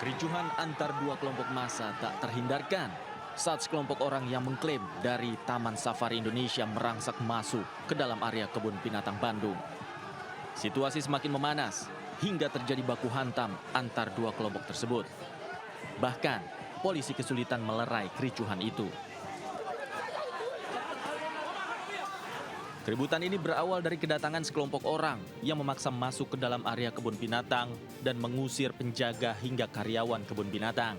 Kericuhan antar dua kelompok massa tak terhindarkan saat sekelompok orang yang mengklaim dari Taman Safari Indonesia merangsek masuk ke dalam area kebun binatang Bandung. Situasi semakin memanas hingga terjadi baku hantam antar dua kelompok tersebut. Bahkan, polisi kesulitan melerai kericuhan itu. Keributan ini berawal dari kedatangan sekelompok orang yang memaksa masuk ke dalam area kebun binatang dan mengusir penjaga hingga karyawan kebun binatang.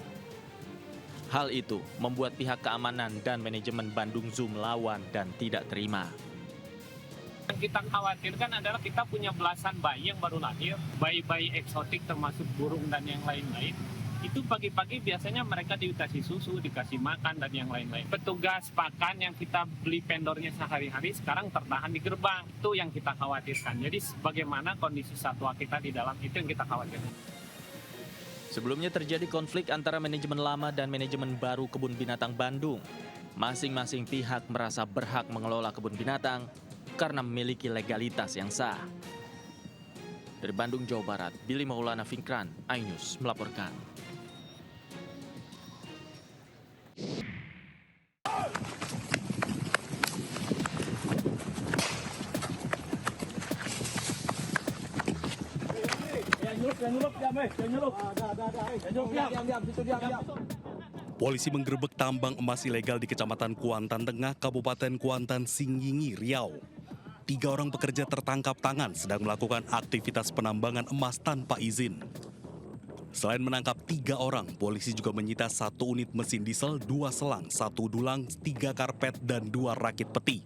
Hal itu membuat pihak keamanan dan manajemen Bandung Zoo melawan dan tidak terima. Yang kita khawatirkan adalah kita punya belasan bayi yang baru lahir, bayi-bayi eksotik termasuk burung dan yang lain-lain. Itu pagi-pagi biasanya mereka dikasih susu, dikasih makan, dan yang lain-lain. Petugas pakan yang kita beli vendornya sehari-hari sekarang tertahan di gerbang. Itu yang kita khawatirkan. Jadi bagaimana kondisi satwa kita di dalam itu yang kita khawatirkan. Sebelumnya terjadi konflik antara manajemen lama dan manajemen baru Kebun Binatang Bandung. Masing-masing pihak merasa berhak mengelola kebun binatang karena memiliki legalitas yang sah. Dari Bandung, Jawa Barat, Billy Maulana Fikran, iNews melaporkan. Polisi menggerebek tambang emas ilegal di Kecamatan Kuantan Tengah, Kabupaten Kuantan, Singgingi, Riau. 3 orang pekerja tertangkap tangan sedang melakukan aktivitas penambangan emas tanpa izin. Selain menangkap 3 orang, polisi juga menyita 1 unit mesin diesel, 2 selang, 1 dulang, 3 karpet, dan 2 rakit peti.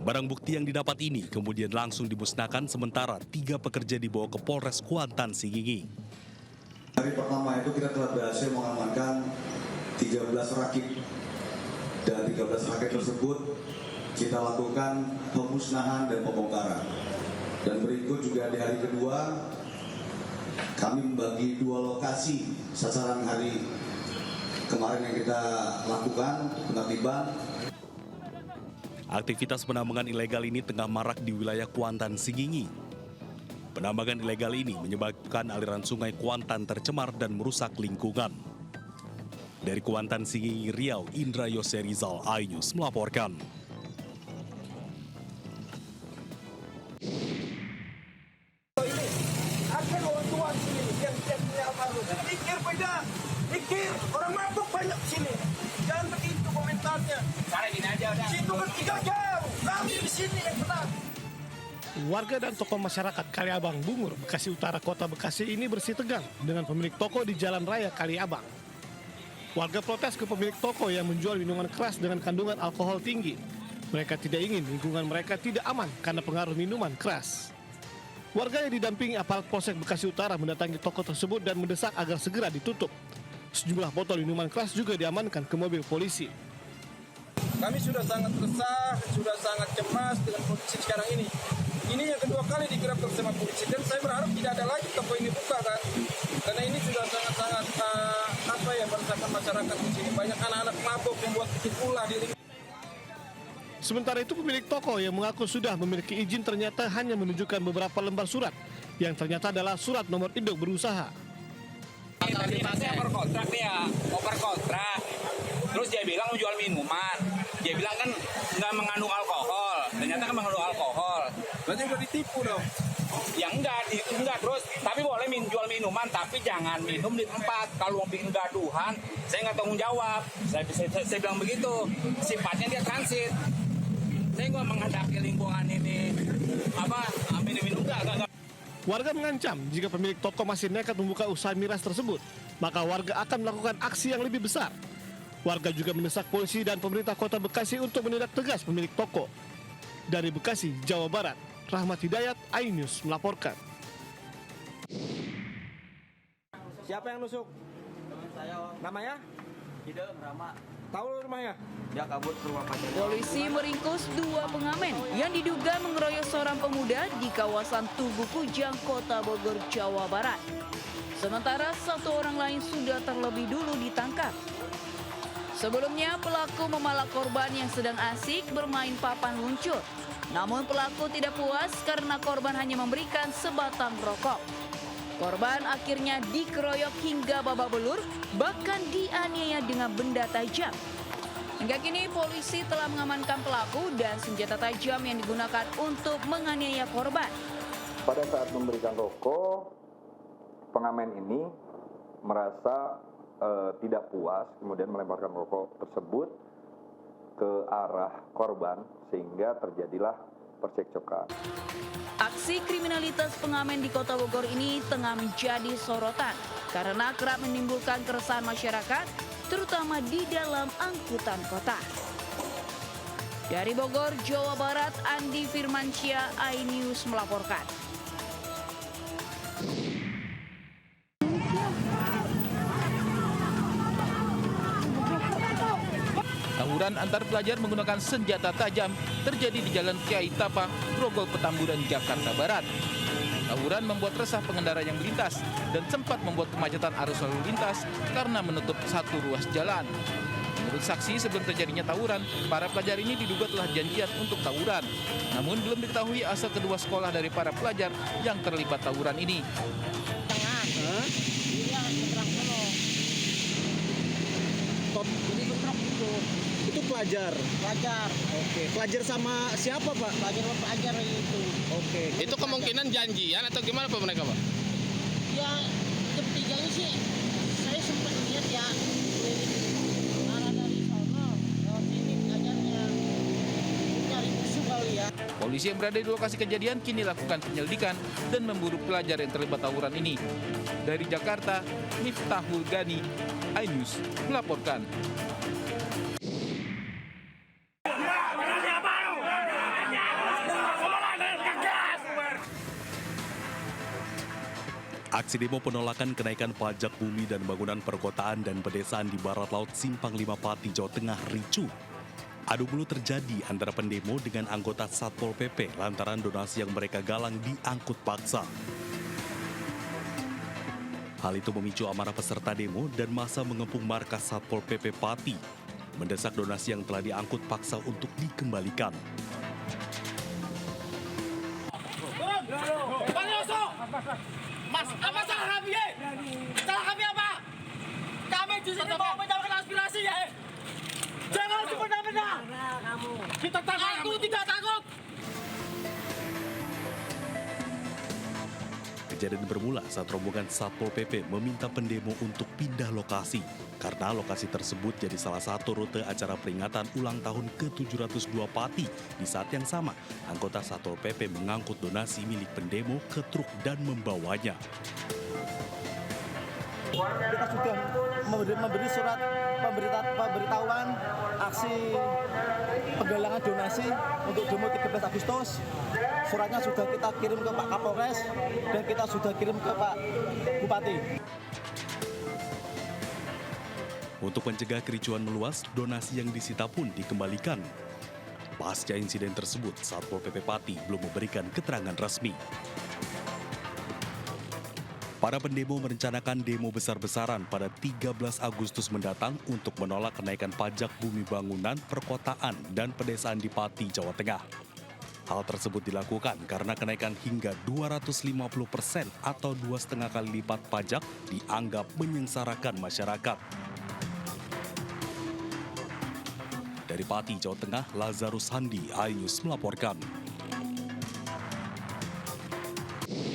Barang bukti yang didapat ini kemudian langsung dimusnahkan sementara 3 pekerja dibawa ke Polres Kuantan, Singgingi. Hari pertama itu kita telah berhasil mengamankan 13 rakit. Dan 13 rakit tersebut kita lakukan pemusnahan dan pembongkaran. Dan berikut juga di hari kedua, kami membagi 2 lokasi sasaran hari kemarin yang kita lakukan penertiban. Aktivitas penambangan ilegal ini tengah marak di wilayah Kuantan, Singgingi. Penambangan ilegal ini menyebabkan aliran sungai Kuantan tercemar dan merusak lingkungan. Dari Kuantan, Singgingi, Riau, Indra Yoserizal, iNews melaporkan. Mikir, orang mabuk banyak sini. Jangan begitu komentarnya. Cara gini aja udah. Situ kan 3 jam. Kami di sini yang tenang. Warga dan tokoh masyarakat Kaliabang, Bungur, Bekasi Utara, Kota Bekasi ini bersih tegang dengan pemilik toko di Jalan Raya Kaliabang. Warga protes ke pemilik toko yang menjual minuman keras dengan kandungan alkohol tinggi. Mereka tidak ingin lingkungan mereka tidak aman karena pengaruh minuman keras. Warga yang didampingi aparat Polsek Bekasi Utara mendatangi toko tersebut dan mendesak agar segera ditutup. Sejumlah botol minuman keras juga diamankan ke mobil polisi. Kami sudah sangat resah, sudah sangat cemas dengan kondisi sekarang ini. Ini yang kedua kali digerakkan sama polisi dan saya berharap tidak ada lagi toko ini buka kan. Karena ini sudah sangat-sangat meresahkan masyarakat di sini. Banyak anak-anak mabuk yang buat bikin ulah di lingkungan. Sementara itu pemilik toko yang mengaku sudah memiliki izin ternyata hanya menunjukkan beberapa lembar surat yang ternyata adalah surat nomor induk berusaha. Tadi masnya berkontrak dia, kontrak. Terus dia bilang mau jual minuman. Dia bilang kan nggak mengandung alkohol. Ternyata kan mengandung alkohol. Berarti udah ditipu dong. Ya enggak terus. Tapi boleh jual minuman, tapi jangan minum di tempat. Kalau mau bikin gaduhan, saya nggak tanggung jawab. Saya bilang begitu. Sifatnya dia transit. Saya nggak menghadapi lingkungan ini. Minum-minum enggak. Warga mengancam jika pemilik toko masih nekat membuka usaha miras tersebut, maka warga akan melakukan aksi yang lebih besar. Warga juga mendesak polisi dan pemerintah Kota Bekasi untuk menindak tegas pemilik toko. Dari Bekasi, Jawa Barat, Rahmat Hidayat, iNews melaporkan. Siapa yang nusuk? Teman saya, Namanya? Hidem Rama. Tahu rumahnya? Dia kabur ke rumah pacarnya. Polisi meringkus 2 pengamen yang diduga mengeroyok seorang pemuda di kawasan Tugu Kujang, Kota Bogor, Jawa Barat. Sementara 1 orang lain sudah terlebih dulu ditangkap. Sebelumnya pelaku memalak korban yang sedang asik bermain papan luncur. Namun pelaku tidak puas karena korban hanya memberikan sebatang rokok. Korban akhirnya dikeroyok hingga babak belur, bahkan dianiaya dengan benda tajam. Hingga kini polisi telah mengamankan pelaku dan senjata tajam yang digunakan untuk menganiaya korban. Pada saat memberikan rokok, pengamen ini merasa tidak puas, kemudian melemparkan rokok tersebut ke arah korban sehingga terjadilah percekcokan. Aksi kriminalitas pengamen di Kota Bogor ini tengah menjadi sorotan karena kerap menimbulkan keresahan masyarakat, terutama di dalam angkutan kota. Dari Bogor, Jawa Barat, Andi Firmansyah, iNews melaporkan. Tawuran antar pelajar menggunakan senjata tajam terjadi di Jalan Kiai Tapa, Grogol Petamburan, Jakarta Barat. Tawuran membuat resah pengendara yang melintas dan sempat membuat kemacetan arus lalu lintas karena menutup satu ruas jalan. Menurut saksi, sebelum terjadinya tawuran, para pelajar ini diduga telah janjian untuk tawuran. Namun belum diketahui asal kedua sekolah dari para pelajar yang terlibat tawuran ini. Itu pelajar? Pelajar. Oke. Pelajar sama siapa, Pak? Pelajar itu. Oke. Itu kemungkinan janjian atau gimana Pak mereka, Pak? Ya, ketiganya sih saya sempat lihat ya arah dari sana lewat sini pelajarnya cari musuh kali ya. Polisi yang berada di lokasi kejadian kini lakukan penyelidikan dan memburu pelajar yang terlibat tawuran ini. Dari Jakarta, Miftahul Gani, iNews melaporkan. Aksi demo penolakan kenaikan pajak bumi dan bangunan perkotaan dan pedesaan di barat laut Simpang Lima Pati, Jawa Tengah ricuh. Adu mulut terjadi antara pendemo dengan anggota Satpol PP lantaran donasi yang mereka galang diangkut paksa. Hal itu memicu amarah peserta demo dan massa mengepung markas Satpol PP Pati, mendesak donasi yang telah diangkut paksa untuk dikembalikan. Mas, apa salah kami ya? Salah kami apa? Kami di sini mau menyampaikan aspirasi ya. Jangan semena-mena. Kita takut. Aku tidak takut. Kejadian bermula saat rombongan Satpol PP meminta pendemo untuk pindah lokasi karena lokasi tersebut jadi salah satu rute acara peringatan ulang tahun ke-702 Pati. Di saat yang sama, anggota Satpol PP mengangkut donasi milik pendemo ke truk dan membawanya. Kita sudah memberi surat pemberitahuan aksi penggalangan donasi untuk demo 13 Agustus. Suratnya sudah kita kirim ke Pak Kapolres dan kita sudah kirim ke Pak Bupati. Untuk mencegah kericuan meluas, donasi yang disita pun dikembalikan. Pasca insiden tersebut, Satpol PP Pati belum memberikan keterangan resmi. Para pendemo merencanakan demo besar-besaran pada 13 Agustus mendatang untuk menolak kenaikan pajak bumi bangunan, perkotaan, dan pedesaan di Pati, Jawa Tengah. Hal tersebut dilakukan karena kenaikan hingga 250% atau 2,5 kali lipat pajak dianggap menyengsarakan masyarakat. Dari Pati, Jawa Tengah, Lazarus Handi, iNews melaporkan.